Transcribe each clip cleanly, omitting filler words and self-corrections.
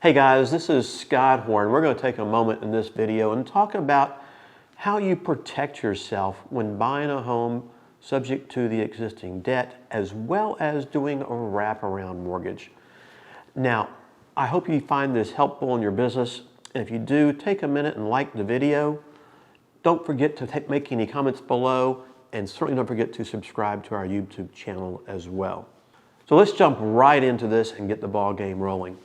Hey guys, this is Scott Horne. We're going to take a moment in this video and talk about how you protect yourself when buying a home subject to the existing debt, as well as doing a wraparound mortgage. Now, I hope you find this helpful in your business. And if you do, take a minute and like the video. Don't forget to make any comments below, and certainly don't forget to subscribe to our YouTube channel as well. So let's jump right into this and get the ball game rolling.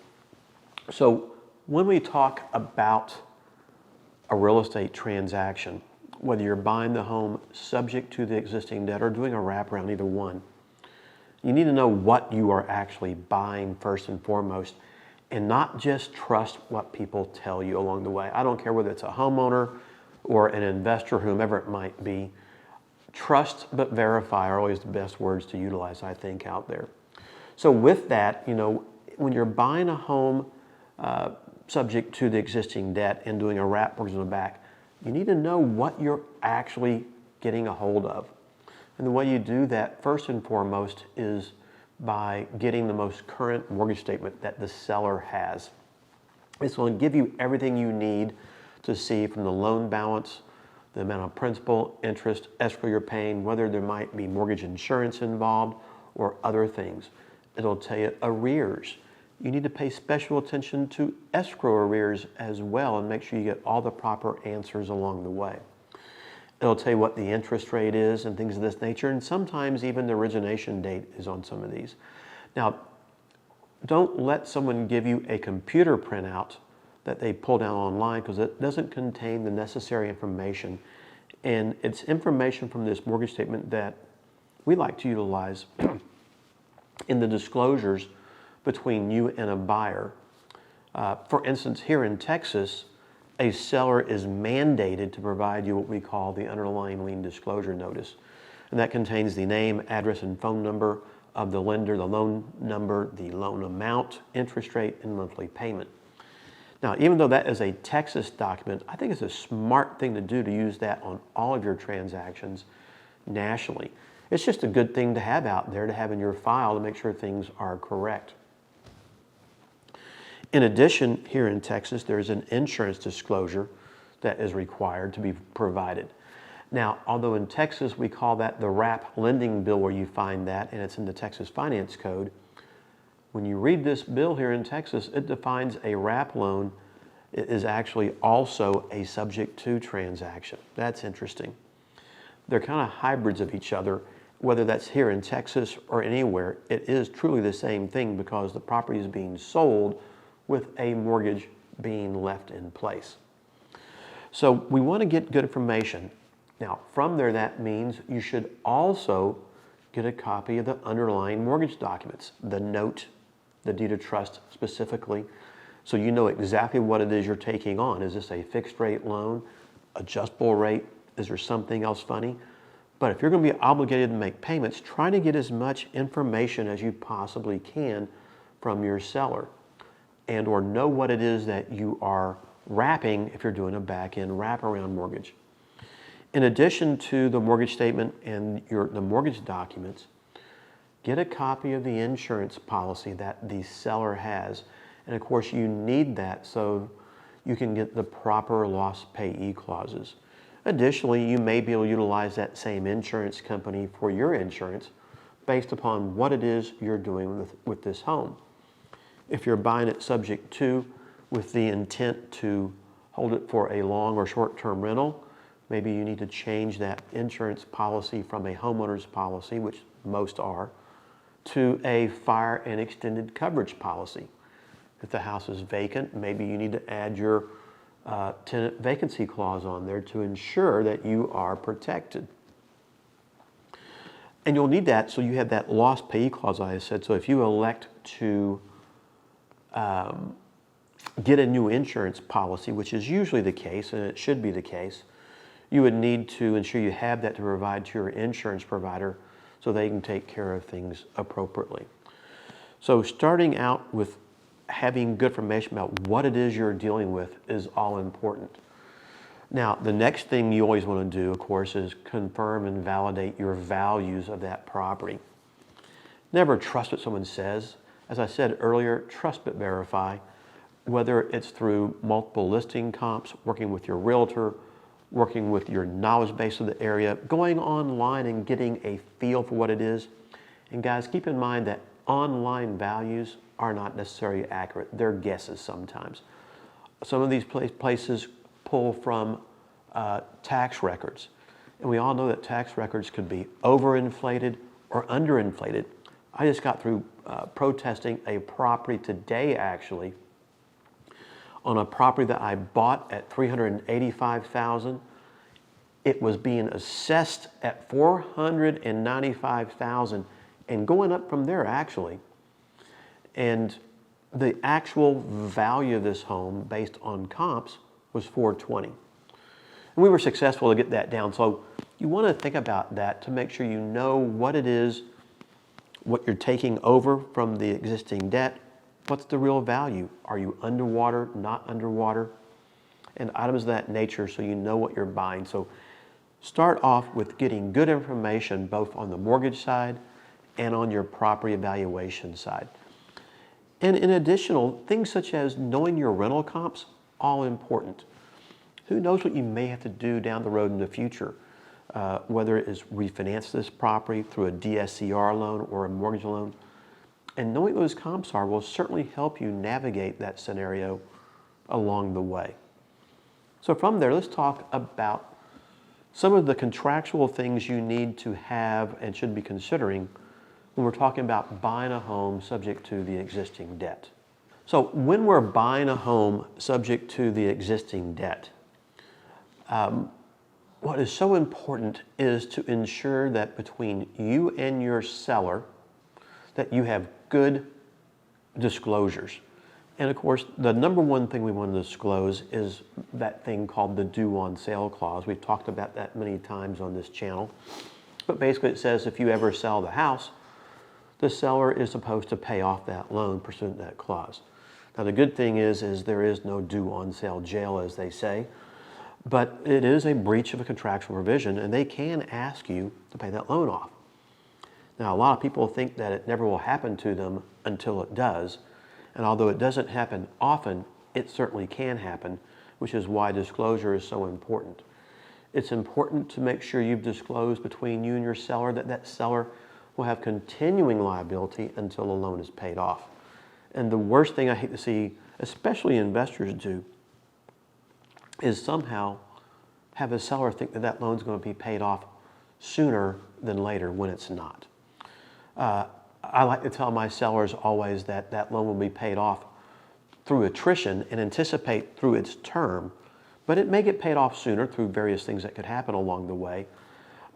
So when we talk about a real estate transaction, whether you're buying the home subject to the existing debt or doing a wraparound, either one, you need to know what you are actually buying first and foremost, and not just trust what people tell you along the way. I don't care whether it's a homeowner or an investor, whomever it might be. Trust but verify are always the best words to utilize, I think, out there. So with that, when you're buying a home subject to the existing debt and doing a wrap mortgage on the back, you need to know what you're actually getting a hold of. And the way you do that, first and foremost, is by getting the most current mortgage statement that the seller has. This will give you everything you need to see, from the loan balance, the amount of principal, interest, escrow you're paying, whether there might be mortgage insurance involved or other things. It'll tell you arrears. You need to pay special attention to escrow arrears as well, and make sure you get all the proper answers along the way. It'll tell you what the interest rate is and things of this nature, and sometimes even the origination date is on some of these. Now, don't let someone give you a computer printout that they pull down online, because it doesn't contain the necessary information. And it's information from this mortgage statement that we like to utilize in the disclosures between you and a buyer. For instance, here in Texas, a seller is mandated to provide you what we call the underlying lien disclosure notice. And that contains the name, address, and phone number of the lender, the loan number, the loan amount, interest rate, and monthly payment. Now, even though that is a Texas document, I think it's a smart thing to do to use that on all of your transactions nationally. It's just a good thing to have out there, to have in your file, to make sure things are correct. In addition, here in Texas, there's an insurance disclosure that is required to be provided. Now, although in Texas we call that the wrap lending bill, where you find that, and it's in the Texas Finance Code, when you read this bill here in Texas, it defines a wrap loan. It is actually also a subject to transaction. That's interesting. They're kind of hybrids of each other. Whether that's here in Texas or anywhere, it is truly the same thing, because the property is being sold with a mortgage being left in place. So we want to get good information. Now, from there, that means you should also get a copy of the underlying mortgage documents, the note, the deed of trust specifically, so you know exactly what it is you're taking on. Is this a fixed rate loan, adjustable rate? Is there something else funny? But if you're going to be obligated to make payments, try to get as much information as you possibly can from your seller, and or know what it is that you are wrapping if you're doing a back-end wraparound mortgage. In addition to the mortgage statement and the mortgage documents, get a copy of the insurance policy that the seller has. And of course, you need that so you can get the proper loss payee clauses. Additionally, you may be able to utilize that same insurance company for your insurance based upon what it is you're doing with this home. If you're buying it subject to, with the intent to hold it for a long or short-term rental, maybe you need to change that insurance policy from a homeowner's policy, which most are, to a fire and extended coverage policy. If the house is vacant, maybe you need to add your tenant vacancy clause on there to ensure that you are protected. And you'll need that so you have that loss payee clause, I said. So if you elect to get a new insurance policy, which is usually the case, and it should be the case, you would need to ensure you have that to provide to your insurance provider so they can take care of things appropriately. So starting out with having good information about what it is you're dealing with is all important. Now, the next thing you always want to do, of course, is confirm and validate your values of that property. Never trust what someone says. As I said earlier, trust but verify. whether it's through multiple listing comps, working with your realtor, working with your knowledge base of the area, going online and getting a feel for what it is. And guys, keep in mind that online values are not necessarily accurate. They're guesses sometimes. Some of these places pull from tax records. And we all know that tax records could be overinflated or underinflated. I just got through protesting a property today, actually, on a property that I bought at $385,000. It was being assessed at $495,000 and going up from there, actually. And the actual value of this home based on comps was $420,000. And we were successful to get that down. So you want to think about that to make sure you know what it is, what you're taking over from the existing debt. What's the real value? Are you underwater, not underwater? And items of that nature, so you know what you're buying. So start off with getting good information both on the mortgage side and on your property evaluation side. And in addition, things such as knowing your rental comps, all important. Who knows what you may have to do down the road in the future, whether it is refinance this property through a DSCR loan or a mortgage loan. And knowing what those comps are will certainly help you navigate that scenario along the way. So from there, let's talk about some of the contractual things you need to have and should be considering when we're talking about buying a home subject to the existing debt. So when we're buying a home subject to the existing debt, what is so important is to ensure that between you and your seller, that you have good disclosures. And of course, the number one thing we want to disclose is that thing called the due on sale clause. We've talked about that many times on this channel. But basically it says if you ever sell the house, the seller is supposed to pay off that loan pursuant to that clause. Now the good thing is there is no due on sale jail, as they say, but it is a breach of a contractual provision and they can ask you to pay that loan off. Now, a lot of people think that it never will happen to them until it does. And although it doesn't happen often, it certainly can happen, which is why disclosure is so important. It's important to make sure you've disclosed between you and your seller that that seller will have continuing liability until the loan is paid off. And the worst thing I hate to see, especially investors do, is somehow have a seller think that that loan's going to be paid off sooner than later when it's not. I like to tell my sellers always that that loan will be paid off through attrition and anticipate through its term, but it may get paid off sooner through various things that could happen along the way,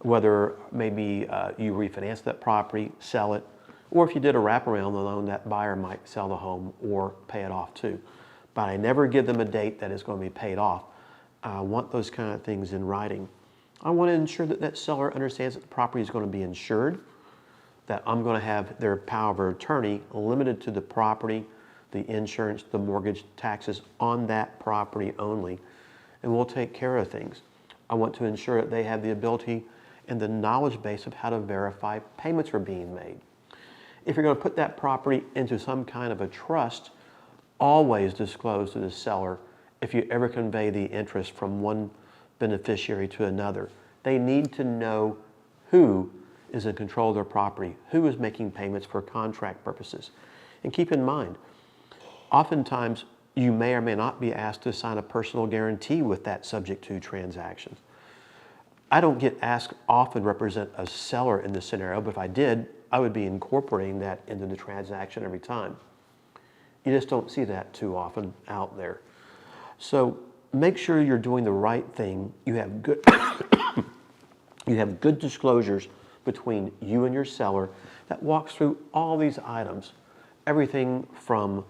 whether maybe you refinance that property, sell it, or if you did a wraparound on the loan, that buyer might sell the home or pay it off too. But I never give them a date that it's going to be paid off. I want those kind of things in writing. I want to ensure that that seller understands that the property is going to be insured, that I'm going to have their power of attorney limited to the property, the insurance, the mortgage, taxes on that property only, and we'll take care of things. I want to ensure that they have the ability and the knowledge base of how to verify payments are being made. If you're going to put that property into some kind of a trust, always disclose to the seller if you ever convey the interest from one beneficiary to another. They need to know who is in control of their property, who is making payments for contract purposes. And keep in mind, oftentimes you may or may not be asked to sign a personal guarantee with that subject to transaction. I don't get asked often to represent a seller in this scenario, but if I did, I would be incorporating that into the transaction every time. You just don't see that too often out there. So make sure you're doing the right thing. You have good, you have good disclosures between you and your seller that walks through all these items. Everything from,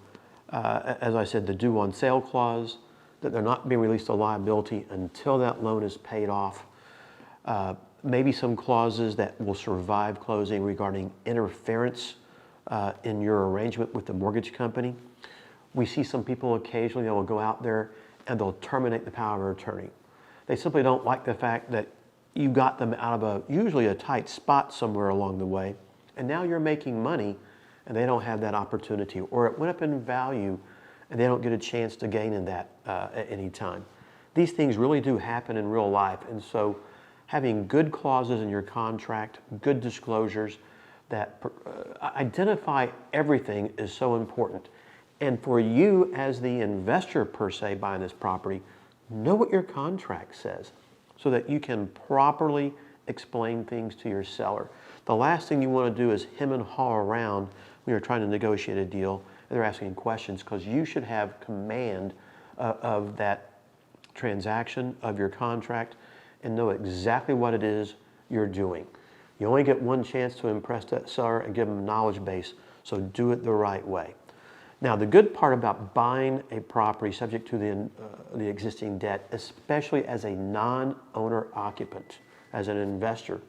as I said, the due on sale clause, that they're not being released to liability until that loan is paid off. Maybe some clauses that will survive closing regarding interference in your arrangement with the mortgage company. We see some people occasionally that will go out there and they'll terminate the power of attorney. They simply don't like the fact that you got them out of usually a tight spot somewhere along the way, and now you're making money and they don't have that opportunity, or it went up in value and they don't get a chance to gain in that at any time. These things really do happen in real life, and so having good clauses in your contract, good disclosures that identify everything is so important. And for you as the investor per se buying this property, know what your contract says so that you can properly explain things to your seller. The last thing you want to do is hem and haw around when you're trying to negotiate a deal and they're asking questions, because you should have command of that transaction, of your contract, and know exactly what it is you're doing. You only get one chance to impress that seller and give them a knowledge base, so do it the right way. Now, the good part about buying a property subject to the existing debt, especially as a non-owner occupant, as an investor,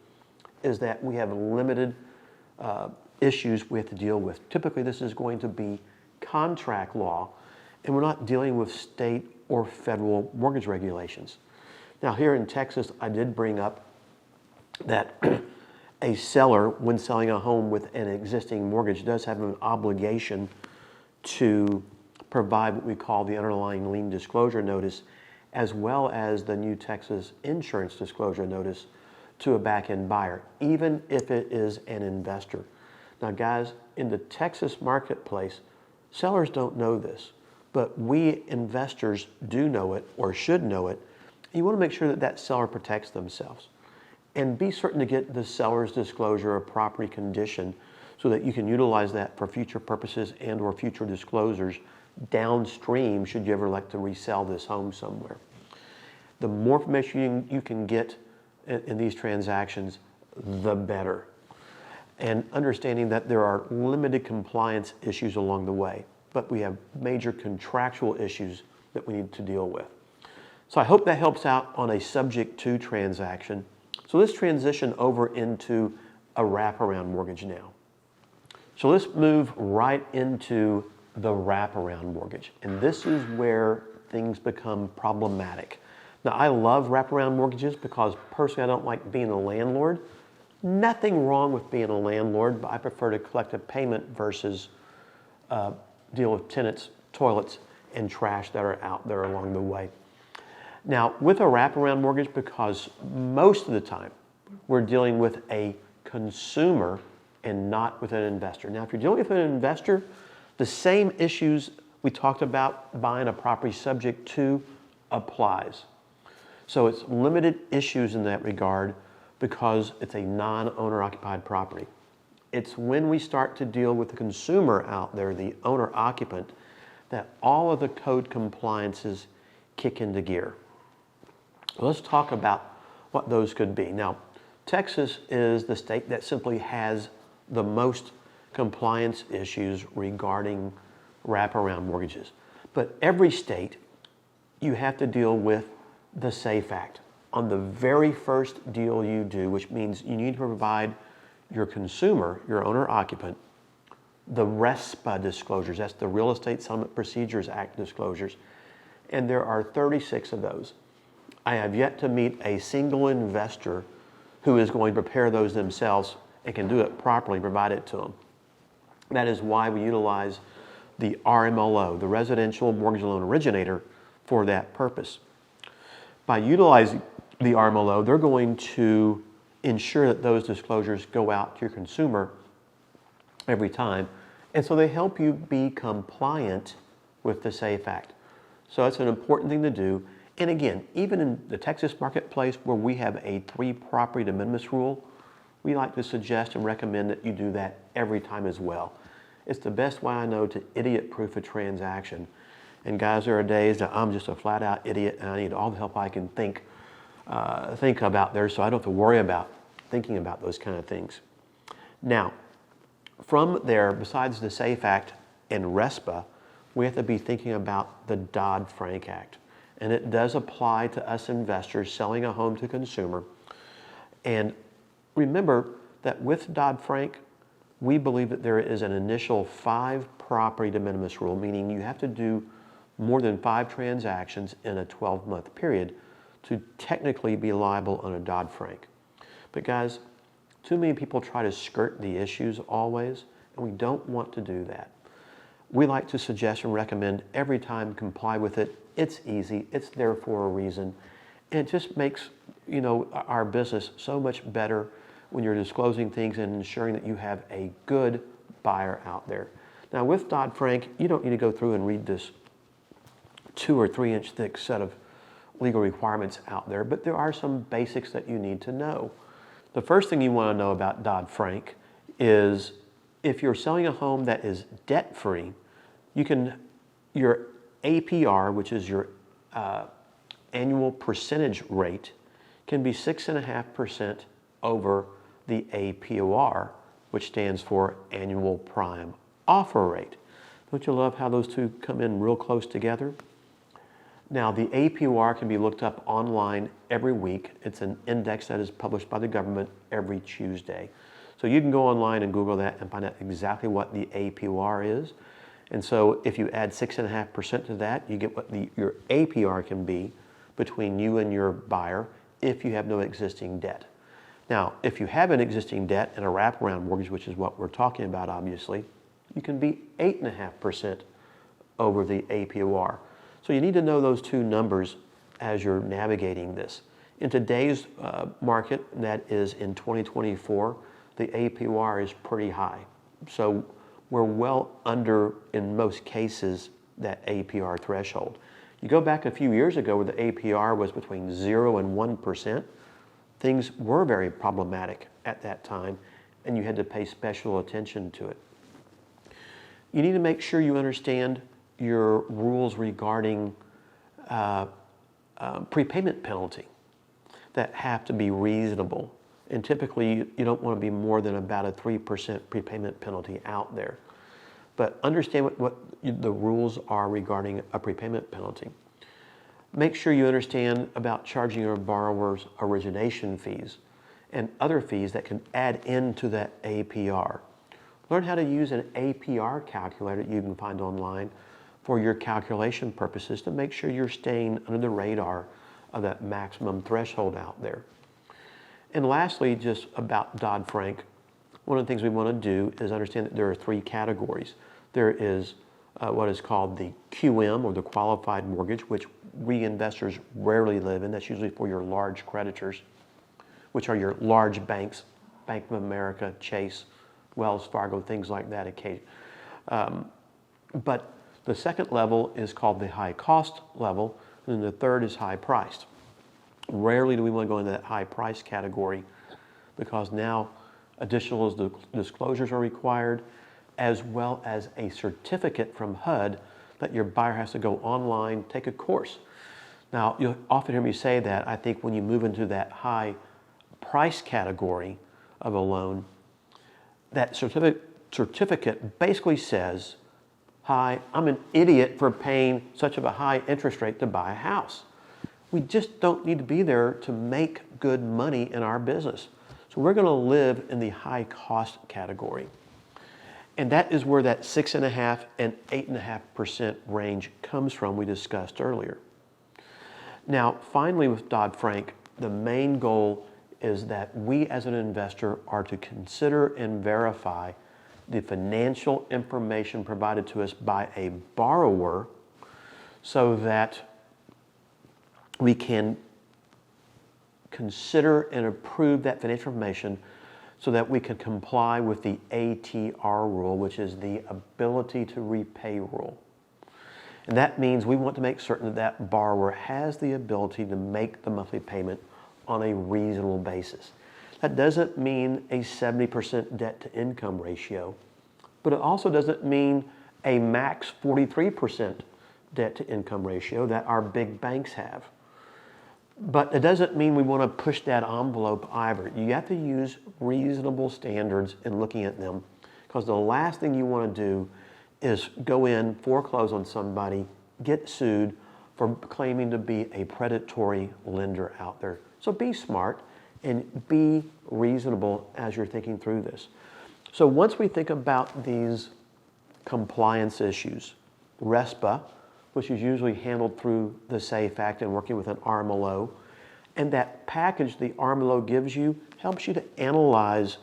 is that we have limited issues we have to deal with. Typically, this is going to be contract law, and we're not dealing with state or federal mortgage regulations. Now, here in Texas, I did bring up that a seller, when selling a home with an existing mortgage, does have an obligation to provide what we call the underlying lien disclosure notice, as well as the new Texas insurance disclosure notice to a back-end buyer, even if it is an investor. Now, guys, in the Texas marketplace, sellers don't know this, but we investors do know it, or should know it. You want to make sure that that seller protects themselves. And be certain to get the seller's disclosure of property condition so that you can utilize that for future purposes and or future disclosures downstream should you ever like to resell this home somewhere. The more information you can get in these transactions, the better. And understanding that there are limited compliance issues along the way, but we have major contractual issues that we need to deal with. So I hope that helps out on a subject to transaction. So let's transition over into a wraparound mortgage now. So let's move right into the wraparound mortgage. And this is where things become problematic. Now, I love wraparound mortgages because personally I don't like being a landlord. Nothing wrong with being a landlord, but I prefer to collect a payment versus deal with tenants, toilets, and trash that are out there along the way. Now, with a wraparound mortgage, because most of the time we're dealing with a consumer and not with an investor. Now, if you're dealing with an investor, the same issues we talked about buying a property subject to applies. So it's limited issues in that regard because it's a non-owner occupied property. It's when we start to deal with the consumer out there, the owner occupant, that all of the code compliances kick into gear. Let's talk about what those could be. Now, Texas is the state that simply has the most compliance issues regarding wraparound mortgages. But every state, you have to deal with the SAFE Act. On the very first deal you do, which means you need to provide your consumer, your owner occupant, the RESPA disclosures. That's the Real Estate Settlement Procedures Act disclosures. And there are 36 of those. I have yet to meet a single investor who is going to prepare those themselves and can do it properly, provide it to them. That is why we utilize the RMLO, the Residential Mortgage Loan Originator, for that purpose. By utilizing the RMLO, they're going to ensure that those disclosures go out to your consumer every time. And so they help you be compliant with the SAFE Act. So it's an important thing to do. And again, even in the Texas marketplace where we have a 3-property de minimis rule, we like to suggest and recommend that you do that every time as well. It's the best way I know to idiot-proof a transaction. And guys, there are days that I'm just a flat-out idiot and I need all the help I can think about there so I don't have to worry about thinking about those kind of things. Now, from there, besides the SAFE Act and RESPA, we have to be thinking about the Dodd-Frank Act. And it does apply to us investors selling a home to consumer. And remember that with Dodd-Frank, we believe that there is an initial 5-property de minimis rule, meaning you have to do more than 5 transactions in a 12-month period to technically be liable under Dodd-Frank. But guys, too many people try to skirt the issues always, and we don't want to do that. we like to suggest and recommend every time comply with it. It's easy, it's there for a reason. And it just makes, you know, our business so much better when you're disclosing things and ensuring that you have a good buyer out there. Now with Dodd-Frank, you don't need to go through and read this 2 or 3 inch thick set of legal requirements out there, but there are some basics that you need to know. The first thing you want to know about Dodd-Frank is if you're selling a home that is debt-free, your APR, which is your annual percentage rate, can be 6.5% over the APR, which stands for annual prime offer rate. Don't you love how those two come in real close together? Now, the APR can be looked up online every week. It's an index that is published by the government every Tuesday. So you can go online and Google that and find out exactly what the APR is. And so if you add 6.5% to that, you get what your APR can be between you and your buyer if you have no existing debt. Now, if you have an existing debt and a wraparound mortgage, which is what we're talking about, obviously, you can be 8.5% over the APR. So you need to know those two numbers as you're navigating this. In today's market, that is in 2024, the APR is pretty high. So we're well under, in most cases, that APR threshold. You go back a few years ago where the APR was between 0 and 1%, things were very problematic at that time, and you had to pay special attention to it. You need to make sure you understand your rules regarding prepayment penalty that have to be reasonable. And typically, you don't want to be more than about a 3% prepayment penalty out there. But understand what the rules are regarding a prepayment penalty. Make sure you understand about charging your borrowers origination fees and other fees that can add into that APR. Learn how to use an APR calculator you can find online for your calculation purposes to make sure you're staying under the radar of that maximum threshold out there. And lastly, just about Dodd-Frank, one of the things we want to do is understand that there are 3 categories. There is what is called the QM, or the qualified mortgage, which we investors rarely live in. That's usually for your large creditors, which are your large banks, Bank of America, Chase, Wells Fargo, things like that occasionally. But the second level is called the high cost level, and then the third is high priced. Rarely do we want to go into that high price category because now additional disclosures are required, as well as a certificate from HUD that your buyer has to go online, take a course. Now, you'll often hear me say that. I think when you move into that high price category of a loan, that certificate basically says, hi, I'm an idiot for paying such of a high interest rate to buy a house. We just don't need to be there to make good money in our business. So we're going to live in the high cost category. And that is where that 6.5% and 8.5% range comes from, we discussed earlier. Now, finally with Dodd-Frank, the main goal is that we as an investor are to consider and verify the financial information provided to us by a borrower so that we can consider and approve that financial information so that we can comply with the ATR rule, which is the ability to repay rule. And that means we want to make certain that that borrower has the ability to make the monthly payment on a reasonable basis. That doesn't mean a 70% debt to income ratio, but it also doesn't mean a max 43% debt to income ratio that our big banks have. But it doesn't mean we want to push that envelope either. You have to use reasonable standards in looking at them, because the last thing you want to do is go in, foreclose on somebody, get sued for claiming to be a predatory lender out there. So be smart and be reasonable as you're thinking through this. So once we think about these compliance issues, RESPA, which is usually handled through the SAFE Act and working with an RMLO, and that package the RMLO gives you helps you to analyze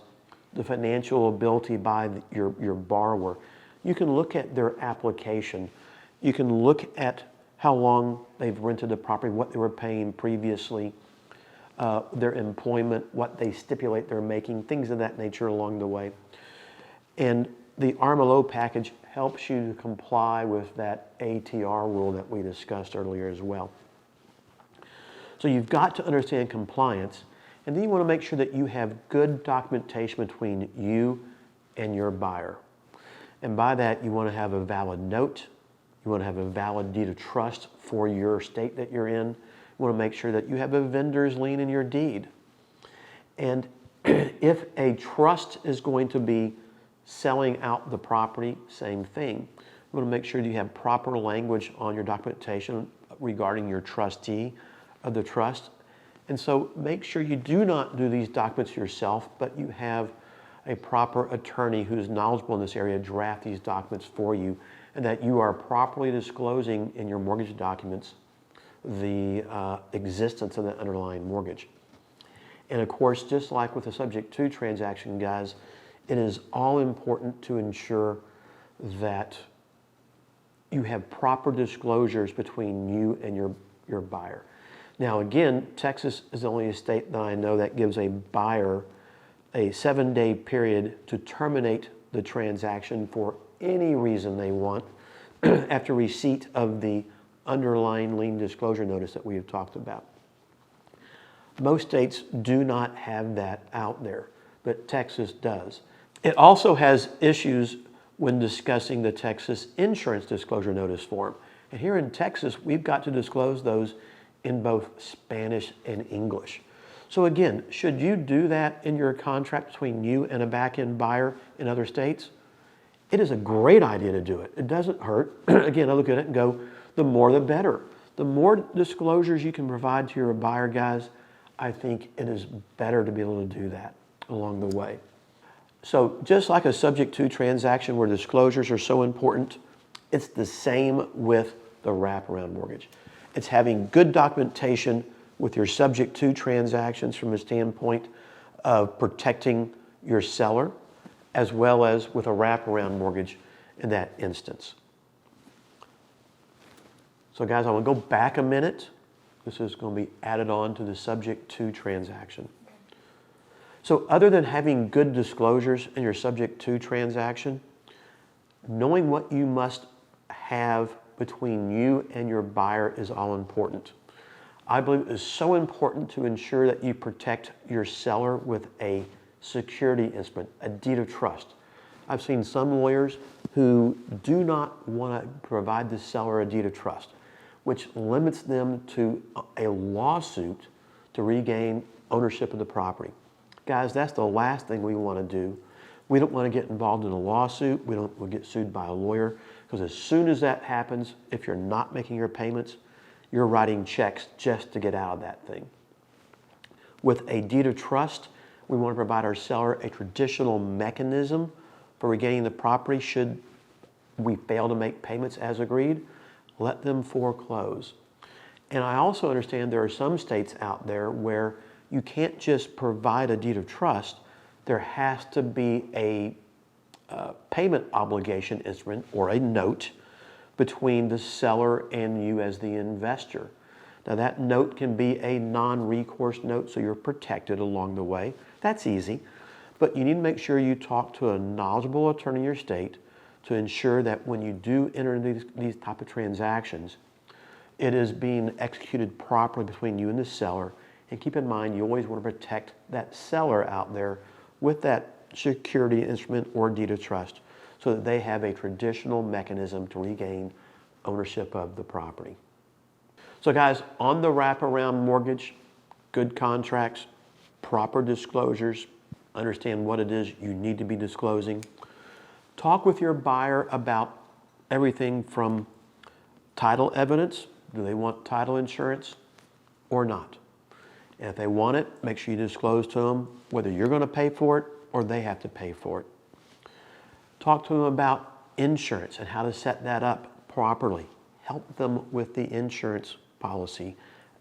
the financial ability by your borrower. you can look at their application. You can look at how long they've rented the property, what they were paying previously, their employment, what they stipulate they're making, things of that nature along the way. And the RMLO package helps you to comply with that ATR rule that we discussed earlier as well. So you've got to understand compliance, and then you want to make sure that you have good documentation between you and your buyer. And by that, you want to have a valid note. You want to have a valid deed of trust for your state that you're in. You want to make sure that you have a vendor's lien in your deed. And if a trust is going to be selling out the property, same thing. You want to make sure that you have proper language on your documentation regarding your trustee of the trust. And so make sure you do not do these documents yourself, but you have a proper attorney who's knowledgeable in this area draft these documents for you, and that you are properly disclosing in your mortgage documents the existence of the underlying mortgage. And of course, just like with the subject to transaction, guys, it is all important to ensure that you have proper disclosures between you and your buyer. Now again, Texas is the only state that I know that gives a buyer a 7-day period to terminate the transaction for any reason they want after receipt of the underlying lien disclosure notice that we have talked about. Most states do not have that out there, but Texas does. It also has issues when discussing the Texas insurance disclosure notice form. And here in Texas, we've got to disclose those in both Spanish and English. So again, should you do that in your contract between you and a back-end buyer in other states? It is a great idea to do it. It doesn't hurt. Again, I look at it and go, the more the better. The more disclosures you can provide to your buyer, guys, I think it is better to be able to do that along the way. So just like a subject to transaction where disclosures are so important, it's the same with the wraparound mortgage. It's having good documentation with your subject to transactions from a standpoint of protecting your seller, as well as with a wraparound mortgage in that instance. So guys, I'm going to go back a minute. This is going to be added on to the subject to transaction. So other than having good disclosures in your subject to transaction, knowing what you must have between you and your buyer is all important. I believe it is so important to ensure that you protect your seller with a security instrument, a deed of trust. I've seen some lawyers who do not want to provide the seller a deed of trust, which limits them to a lawsuit to regain ownership of the property. Guys, that's the last thing we want to do. We don't want to get involved in a lawsuit. We don't want to get sued by a lawyer, because as soon as that happens, if you're not making your payments, you're writing checks just to get out of that thing. With a deed of trust, we want to provide our seller a traditional mechanism for regaining the property should we fail to make payments as agreed. Let them foreclose. And I also understand there are some states out there where you can't just provide a deed of trust. There has to be a payment obligation instrument or a note between the seller and you as the investor. Now that note can be a non-recourse note, so you're protected along the way. That's easy, but you need to make sure you talk to a knowledgeable attorney in your state to ensure that when you do enter into these type of transactions, it is being executed properly between you and the seller. And keep in mind, you always want to protect that seller out there with that security instrument or deed of trust so that they have a traditional mechanism to regain ownership of the property. So guys, on the wraparound mortgage, good contracts, proper disclosures, understand what it is you need to be disclosing. Talk with your buyer about everything from title evidence. Do they want title insurance or not? And if they want it, make sure you disclose to them whether you're going to pay for it or they have to pay for it. Talk to them about insurance and how to set that up properly. Help them with the insurance policy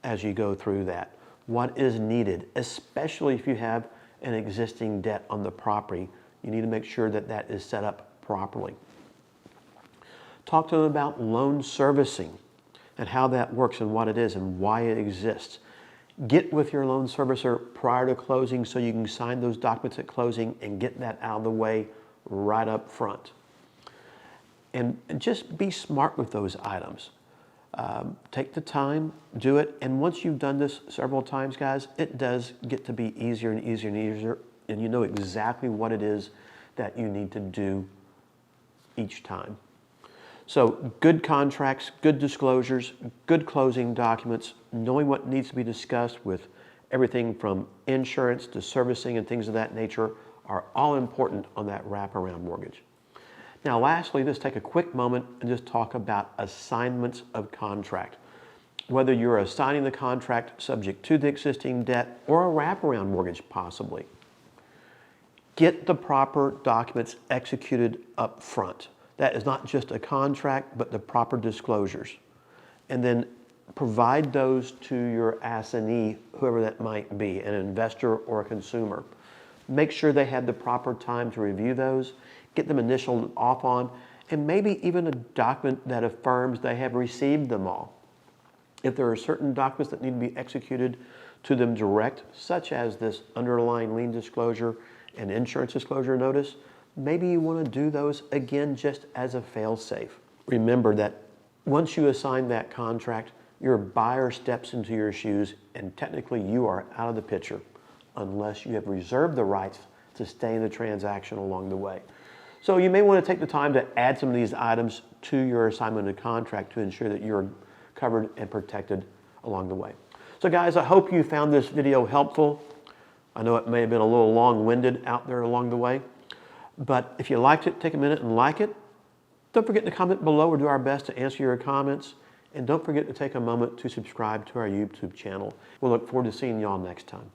as you go through that. What is needed, especially if you have an existing debt on the property, you need to make sure that that is set up properly. Talk to them about loan servicing and how that works and what it is and why it exists. Get with your loan servicer prior to closing so you can sign those documents at closing and get that out of the way right up front. And just be smart with those items. Take the time, do it, and once you've done this several times, guys, it does get to be easier and easier and easier, and you know exactly what it is that you need to do each time. So good contracts, good disclosures, good closing documents, knowing what needs to be discussed with everything from insurance to servicing and things of that nature are all important on that wraparound mortgage. Now lastly, let's take a quick moment and just talk about assignments of contract. Whether you're assigning the contract subject to the existing debt or a wraparound mortgage possibly. Get the proper documents executed up front. That is not just a contract, but the proper disclosures. And then provide those to your assignee, whoever that might be, an investor or a consumer. Make sure they had the proper time to review those, get them initialed off on, and maybe even a document that affirms they have received them all. If there are certain documents that need to be executed to them direct, such as this underlying lien disclosure and insurance disclosure notice, maybe you want to do those again just as a fail-safe. Remember that once you assign that contract, your buyer steps into your shoes and technically you are out of the picture unless you have reserved the rights to stay in the transaction along the way. So you may want to take the time to add some of these items to your assignment of contract to ensure that you're covered and protected along the way. So guys, I hope you found this video helpful. I know it may have been a little long-winded out there along the way. But if you liked it, take a minute and like it. Don't forget to comment below. We'll do our best to answer your comments. And don't forget to take a moment to subscribe to our YouTube channel. We'll look forward to seeing y'all next time.